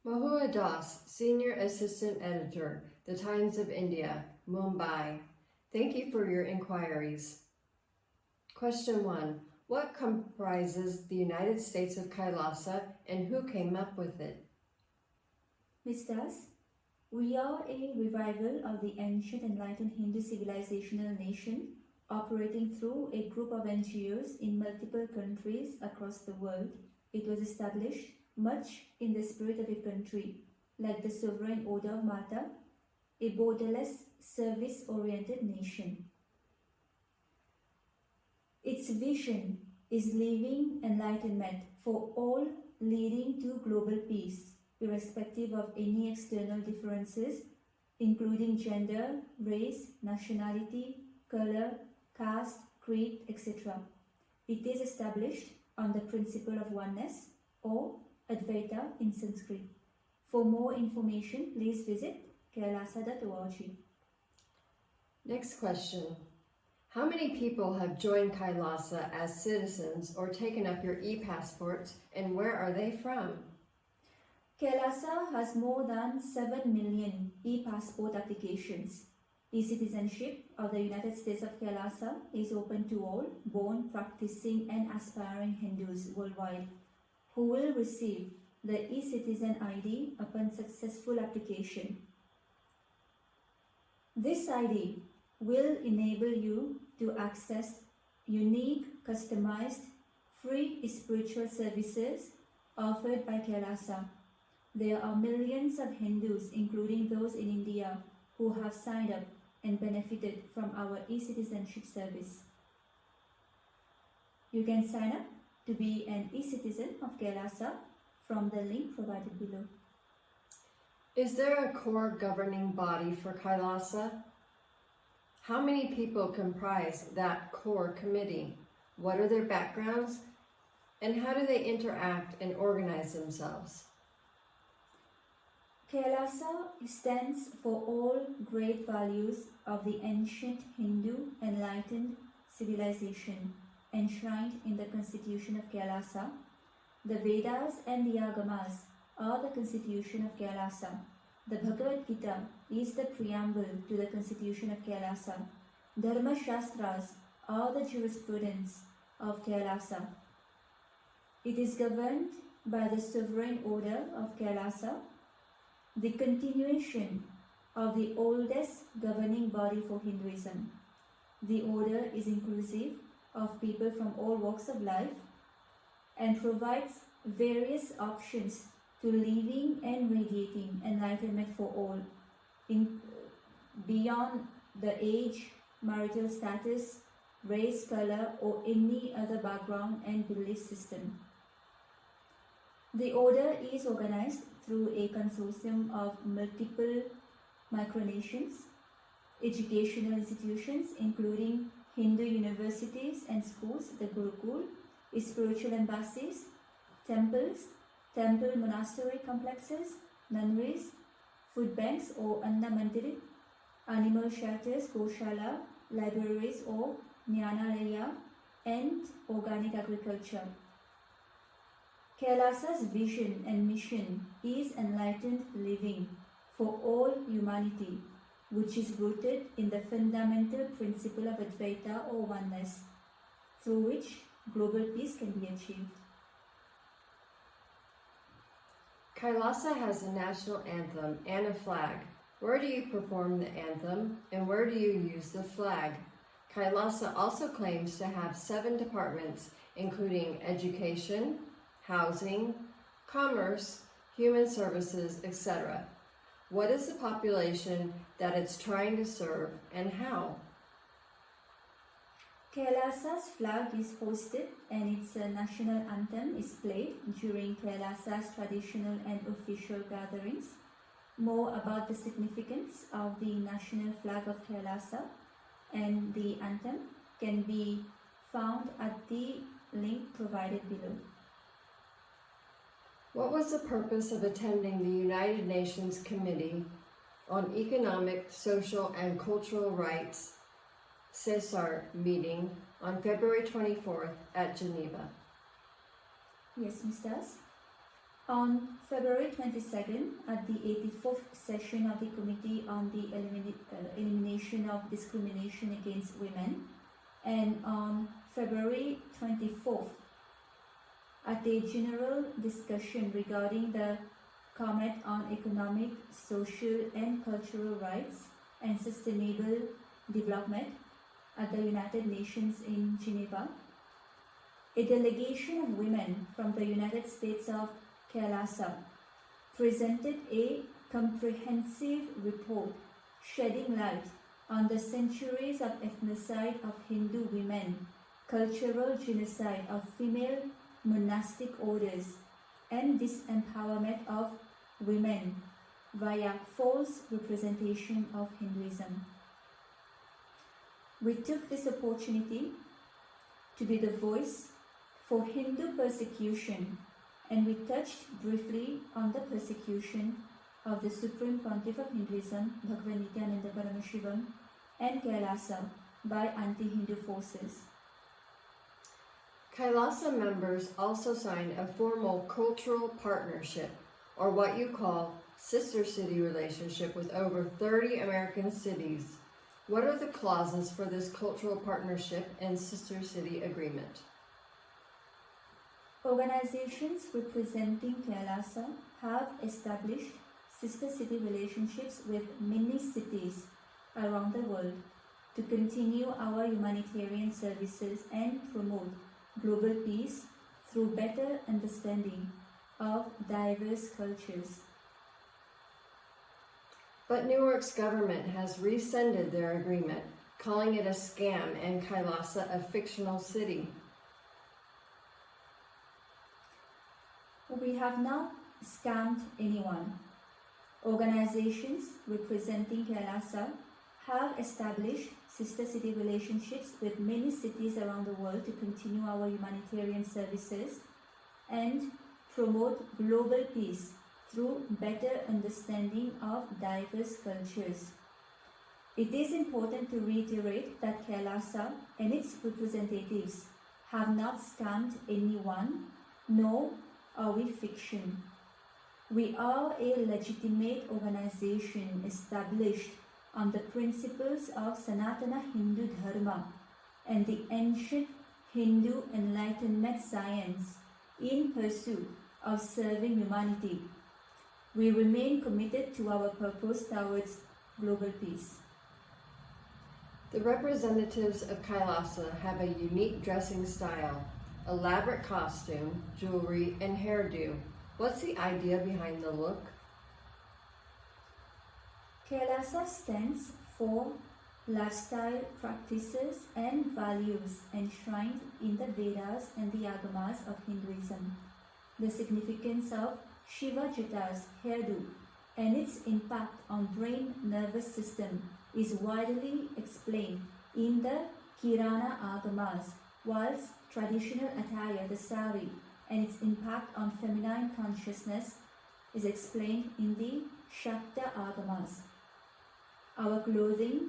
Mohua Das, Senior Assistant Editor, The Times of India, Mumbai. Thank you for your inquiries. Question 1. What comprises the United States of KAILASA and who came up with it? Ms. Das, we are a revival of the ancient enlightened Hindu civilizational nation operating through a group of NGOs in multiple countries across the world. It was established much in the spirit of a country, like the Sovereign Order of Malta, a borderless, service-oriented nation. Its vision is living enlightenment for all, leading to global peace, irrespective of any external differences, including gender, race, nationality, color, caste, creed, etc. It is established on the principle of oneness, or Advaita in Sanskrit. For more information, please visit kailasa.org. Next question. How many people have joined KAILASA as citizens or taken up your e-passports, and where are they from? KAILASA has more than 7 million e-passport applications. E-citizenship of the United States of KAILASA is open to all born, practicing and aspiring Hindus worldwide who will receive the e-citizen ID upon successful application. This ID will enable you to access unique, customized, free spiritual services offered by KAILASA. There are millions of Hindus, including those in India, who have signed up and benefited from our e-citizenship service. You can sign up to be an e-citizen of KAILASA from the link provided below. Is there a core governing body for KAILASA? How many people comprise that core committee? What are their backgrounds? And how do they interact and organize themselves? KAILASA stands for all great values of the ancient Hindu enlightened civilization enshrined in the constitution of KAILASA. The Vedas and the Agamas are the constitution of KAILASA. The Bhagavad Gita is the preamble to the constitution of KAILASA. Dharma Shastras are the jurisprudence of KAILASA. It is governed by the Sovereign Order of KAILASA, the continuation of the oldest governing body for Hinduism. The order is inclusive of people from all walks of life and provides various options to living and radiating enlightenment for all, beyond the age, marital status, race, color, or any other background and belief system. The order is organized through a consortium of multiple micronations, educational institutions including Hindu universities and schools, the Gurukul, spiritual embassies, temples, temple monastery complexes, nunneries, food banks or Anna Mandir, animal shelters, Goshala, libraries or Jnanalaya, and organic agriculture. KAILASA's vision and mission is enlightened living for all humanity, which is rooted in the fundamental principle of Advaita or oneness, through which global peace can be achieved. KAILASA has a national anthem and a flag. Where do you perform the anthem and where do you use the flag? KAILASA also claims to have 7 departments, including education, housing, commerce, human services, etc. What is the population that it's trying to serve and how? KAILASA's flag is hosted and its national anthem is played during KAILASA's traditional and official gatherings. More about the significance of the national flag of KAILASA and the anthem can be found at the link provided below. What was the purpose of attending the United Nations Committee on Economic, Social, and Cultural Rights CESAR meeting on February 24th at Geneva? Yes, Ms. Das. On February 22nd, at the 84th session of the Committee on the Elimination of Discrimination Against Women, and on February 24th, at a general discussion regarding the Comet on Economic, Social and Cultural Rights and Sustainable Development at the United Nations in Geneva, a delegation of women from the United States of KAILASA presented a comprehensive report shedding light on the centuries of ethnocide of Hindu women, cultural genocide of female monastic orders, and disempowerment of women via false representation of Hinduism. We took this opportunity to be the voice for Hindu persecution, and we touched briefly on the persecution of the Supreme Pontiff of Hinduism, Bhagavan Nithyananda Paramashivoham, and KAILASA by anti-Hindu forces. KAILASA members also signed a formal cultural partnership, or what you call sister city relationship, with over 30 American cities. What are the clauses for this cultural partnership and sister city agreement? Organizations representing KAILASA have established sister city relationships with many cities around the world to continue our humanitarian services and promote global peace through better understanding of diverse cultures. But Newark's government has rescinded their agreement, calling it a scam and KAILASA a fictional city. We have not scammed anyone. Organizations representing KAILASA have established sister city relationships with many cities around the world to continue our humanitarian services and promote global peace through better understanding of diverse cultures. It is important to reiterate that KAILASA and its representatives have not scammed anyone, nor are we fiction. We are a legitimate organization established on the principles of Sanatana Hindu Dharma and the ancient Hindu enlightenment science in pursuit of serving humanity. We remain committed to our purpose towards global peace. The representatives of KAILASA have a unique dressing style, elaborate costume, jewelry, and hairdo. What's the idea behind the look? KAILASA stands for lifestyle practices and values enshrined in the Vedas and the Agamas of Hinduism. The significance of Shiva Jata's hairdo and its impact on brain nervous system is widely explained in the Kirana Agamas, whilst traditional attire, the sari, and its impact on feminine consciousness is explained in the Shakta Agamas. Our clothing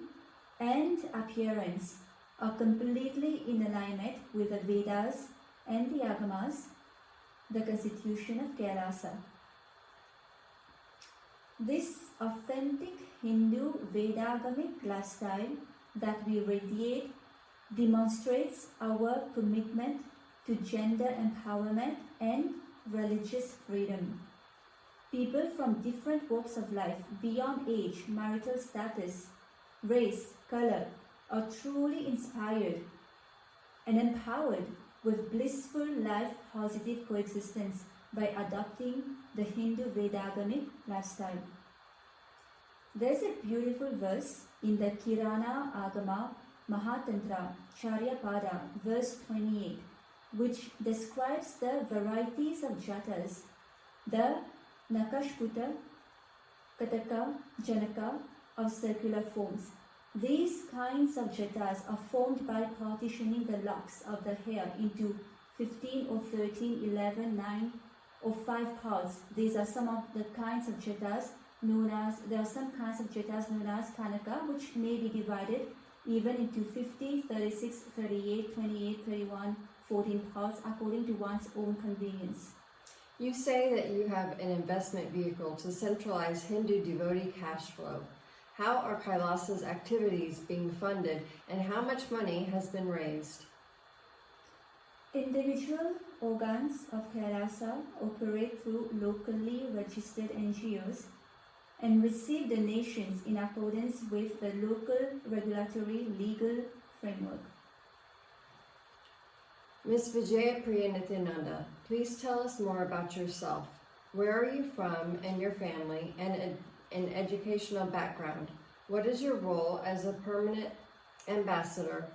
and appearance are completely in alignment with the Vedas and the Agamas, the constitution of KAILASA. This authentic Hindu Vedagamic lifestyle that we radiate demonstrates our commitment to gender empowerment and religious freedom. People from different walks of life, beyond age, marital status, race, color, are truly inspired and empowered with blissful life positive coexistence by adopting the Hindu Vedagamic lifestyle. There's a beautiful verse in the Kirana Agama Mahatantra Charyapada, verse 28, which describes the varieties of jatas, the Nakashputa, Kataka, Janaka of circular forms. These kinds of jatas are formed by partitioning the locks of the hair into 15 or 13, 11, 9 or 5 parts. These are some of the kinds of jatas there are some kinds of jatas known as Kanaka, which may be divided even into 50, 36, 38, 28, 31, 14 parts according to one's own convenience. You say that you have an investment vehicle to centralize Hindu devotee cash flow. How are KAILASA's activities being funded and how much money has been raised? Individual organs of KAILASA operate through locally registered NGOs and receive donations in accordance with the local regulatory legal framework. Ms. Vijayapriya Nithyananda, please tell us more about yourself. Where are you from and your family and an educational background? What is your role as a permanent ambassador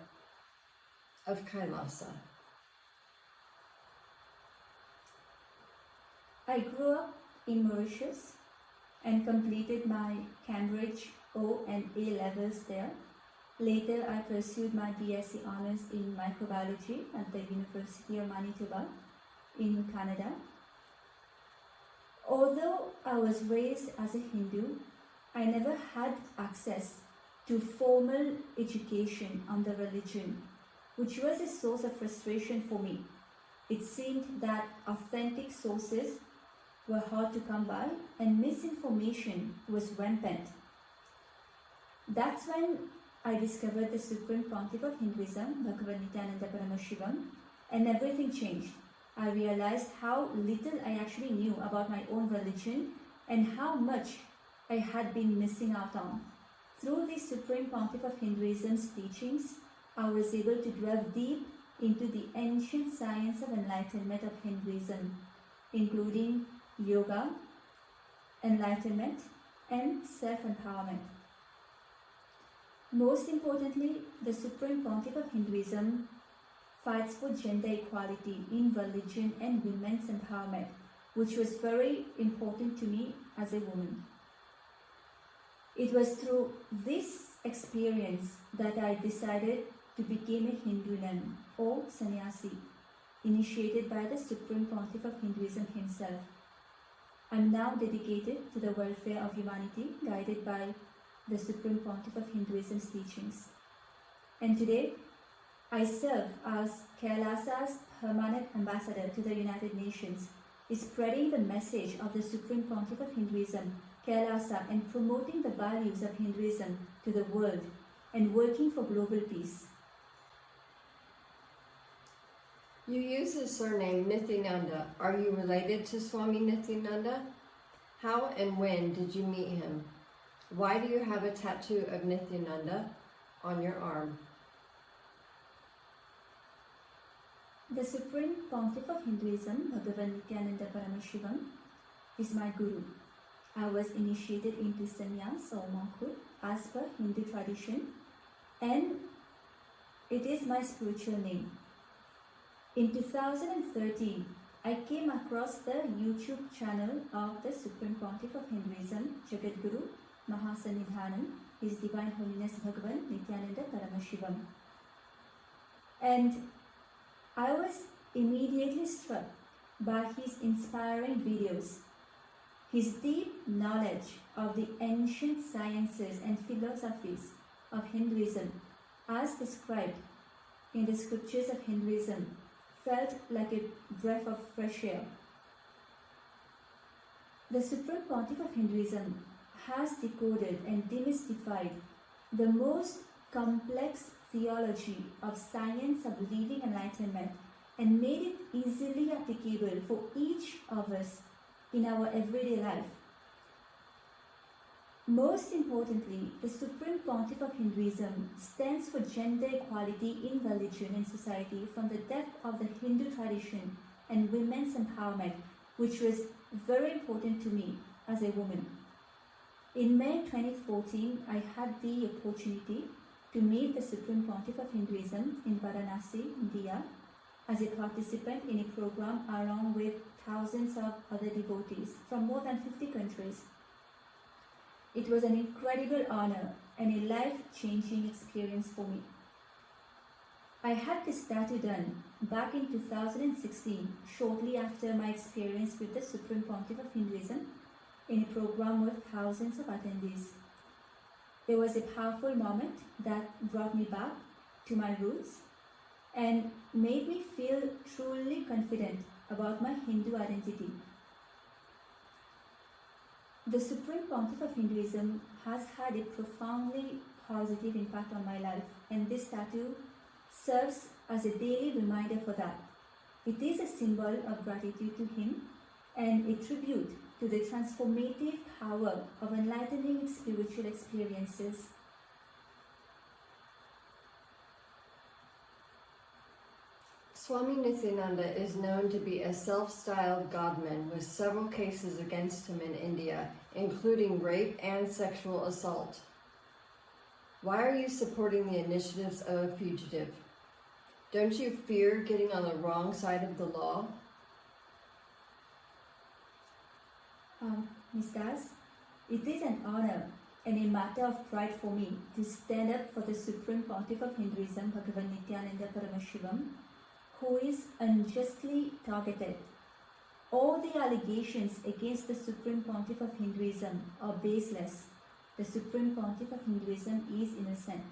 of KAILASA? I grew up in Mauritius and completed my Cambridge O and A levels there. Later, I pursued my BSc Honours in Microbiology at the University of Manitoba in Canada. Although I was raised as a Hindu, I never had access to formal education on the religion, which was a source of frustration for me. It seemed that authentic sources were hard to come by and misinformation was rampant. That's when I discovered the Supreme Pontiff of Hinduism, Nithyananda Paramashivam, and everything changed. I realized how little I actually knew about my own religion and how much I had been missing out on. Through the Supreme Pontiff of Hinduism's teachings, I was able to delve deep into the ancient science of enlightenment of Hinduism, including yoga, enlightenment, and self-empowerment. Most importantly, the Supreme Pontiff of Hinduism fights for gender equality in religion and women's empowerment, which was very important to me as a woman. It was through this experience that I decided to become a Hindu nun or sannyasi, initiated by the Supreme Pontiff of Hinduism himself. I'm now dedicated to the welfare of humanity, guided by the Supreme Pontiff of Hinduism's teachings. And today, I serve as KAILASA's permanent ambassador to the United Nations, spreading the message of the Supreme Pontiff of Hinduism, KAILASA, and promoting the values of Hinduism to the world and working for global peace. You use the surname Nithyananda. Are you related to Swami Nithyananda? How and when did you meet him? Why do you have a tattoo of Nithyananda on your arm? The Supreme Pontiff of Hinduism, Nithyananda Paramashivam, is my guru. I was initiated into sannyas or monkhood as per Hindu tradition, and it is my spiritual name. In 2013, I came across the YouTube channel of the Supreme Pontiff of Hinduism, Jagadguru Mahasanidhanam, His Divine Holiness Bhagavan Nithyananda Paramashivam. And I was immediately struck by his inspiring videos, his deep knowledge of the ancient sciences and philosophies of Hinduism as described in the scriptures of Hinduism felt like a breath of fresh air. The Supreme Pontiff of Hinduism has decoded and demystified the most complex theology of science of living enlightenment and made it easily applicable for each of us in our everyday life. Most importantly, the Supreme Pontiff of Hinduism stands for gender equality in religion and society from the depth of the Hindu tradition and women's empowerment, which was very important to me as a woman. In May 2014, I had the opportunity to meet the Supreme Pontiff of Hinduism in Varanasi, India, as a participant in a program along with thousands of other devotees from more than 50 countries. It was an incredible honor and a life-changing experience for me. I had this tattoo done back in 2016, shortly after my experience with the Supreme Pontiff of Hinduism in a program with thousands of attendees. There was a powerful moment that brought me back to my roots and made me feel truly confident about my Hindu identity The Supreme Pontiff of Hinduism has had a profoundly positive impact on my life, and this tattoo serves as a daily reminder for that. It is a symbol of gratitude to him and a tribute to the transformative power of enlightening spiritual experiences. Swami Nithyananda is known to be a self-styled godman with several cases against him in India, including rape and sexual assault. Why are you supporting the initiatives of a fugitive? Don't you fear getting on the wrong side of the law? Ms. Das, it is an honor and a matter of pride for me to stand up for the Supreme Pontiff of Hinduism, Bhagavan Nithyananda Paramashivam, who is unjustly targeted. All the allegations against the Supreme Pontiff of Hinduism are baseless. The Supreme Pontiff of Hinduism is innocent.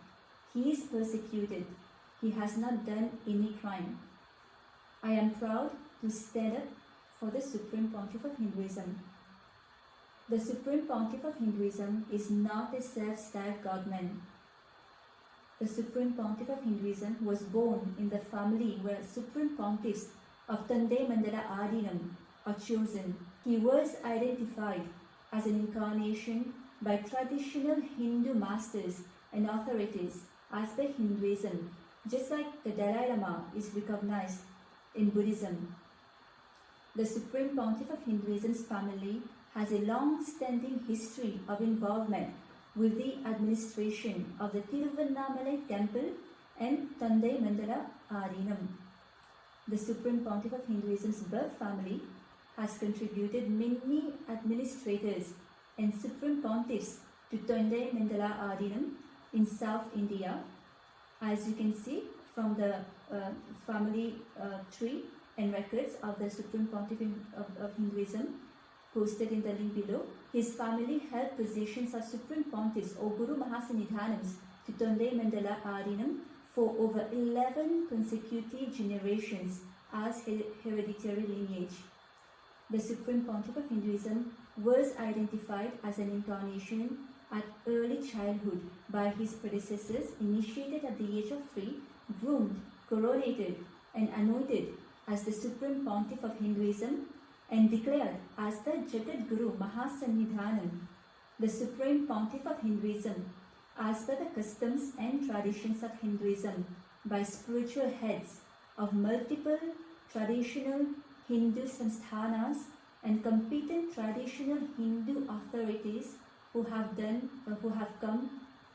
He is persecuted. He has not done any crime. I am proud to stand up for the Supreme Pontiff of Hinduism. The Supreme Pontiff of Hinduism is not a self-styled godman. The Supreme Pontiff of Hinduism was born in the family where Supreme Pontiffs of Tandai Mandala Adinam are chosen. He was identified as an incarnation by traditional Hindu masters and authorities as per Hinduism, just like the Dalai Lama is recognized in Buddhism. The Supreme Pontiff of Hinduism's family has a long-standing history of involvement with the administration of the Tiruvannamalai temple and Tandai Mandala Adinam. The Supreme Pontiff of Hinduism's birth family has contributed many administrators and Supreme Pontiffs to Tandai Mandala Adinam in South India, as you can see from the family tree and records of the Supreme Pontiff of Hinduism posted in the link below. His family held positions as Supreme Pontiffs or Guru Mahasanidhanams to Tandai Mandala Adinam for over 11 consecutive generations as hereditary lineage. The Supreme Pontiff of Hinduism was identified as an incarnation at early childhood by his predecessors, initiated at the age of 3, groomed, coronated and anointed as the Supreme Pontiff of Hinduism, and declared as the Jagat Guru Mahasannidhanam, the Supreme Pontiff of Hinduism, as per the customs and traditions of Hinduism, by spiritual heads of multiple traditional Hindu samsthanas and competent traditional Hindu authorities who have come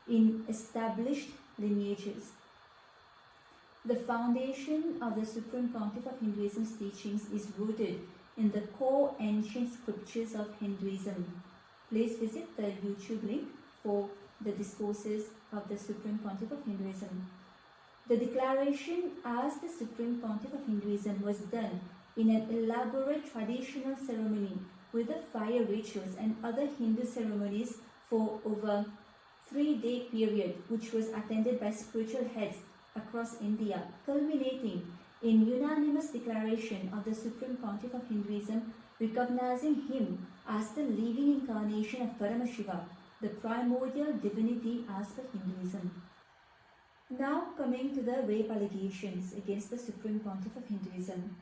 in established lineages. The foundation of the Supreme Pontiff of Hinduism's teachings is rooted in the core ancient scriptures of Hinduism. Please visit the YouTube link for the discourses of the Supreme Pontiff of Hinduism. The declaration as the Supreme Pontiff of Hinduism was done in an elaborate traditional ceremony with the fire rituals and other Hindu ceremonies for over 3-day period, which was attended by spiritual heads across India, culminating in unanimous declaration of the Supreme Pontiff of Hinduism, recognizing him as the living incarnation of Paramashiva, the primordial divinity as per Hinduism. Now coming to the rape allegations against the Supreme Pontiff of Hinduism.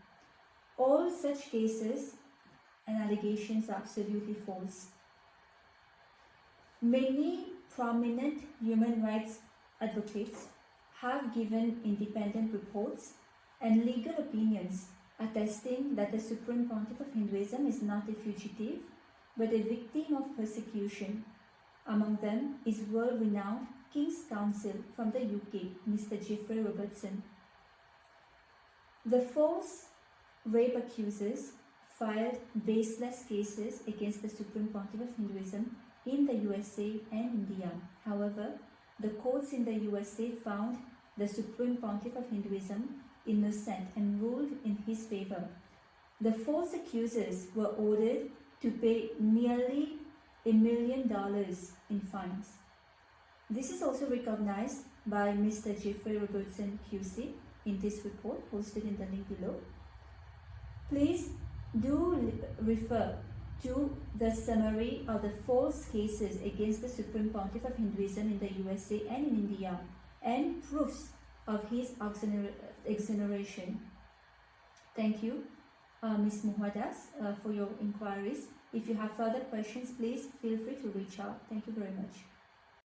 All such cases and allegations are absolutely false. Many prominent human rights advocates have given independent reports and legal opinions attesting that the Supreme Pontiff of Hinduism is not a fugitive but a victim of persecution. Among them is world-renowned King's Counsel from the UK, Mr. Jeffrey Robertson. The false rape accusers filed baseless cases against the Supreme Pontiff of Hinduism in the USA and India. However, the courts in the USA found the Supreme Pontiff of Hinduism innocent and ruled in his favor. The false accusers were ordered to pay nearly $1 million in fines. This is also recognized by Mr. Jeffrey Robertson QC in this report posted in the link below. Please do refer to the summary of the false cases against the Supreme Pontiff of Hinduism in the USA and in India, and proofs of his exoneration. Thank you, Ms. Mohua, for your inquiries. If you have further questions, please feel free to reach out. Thank you very much.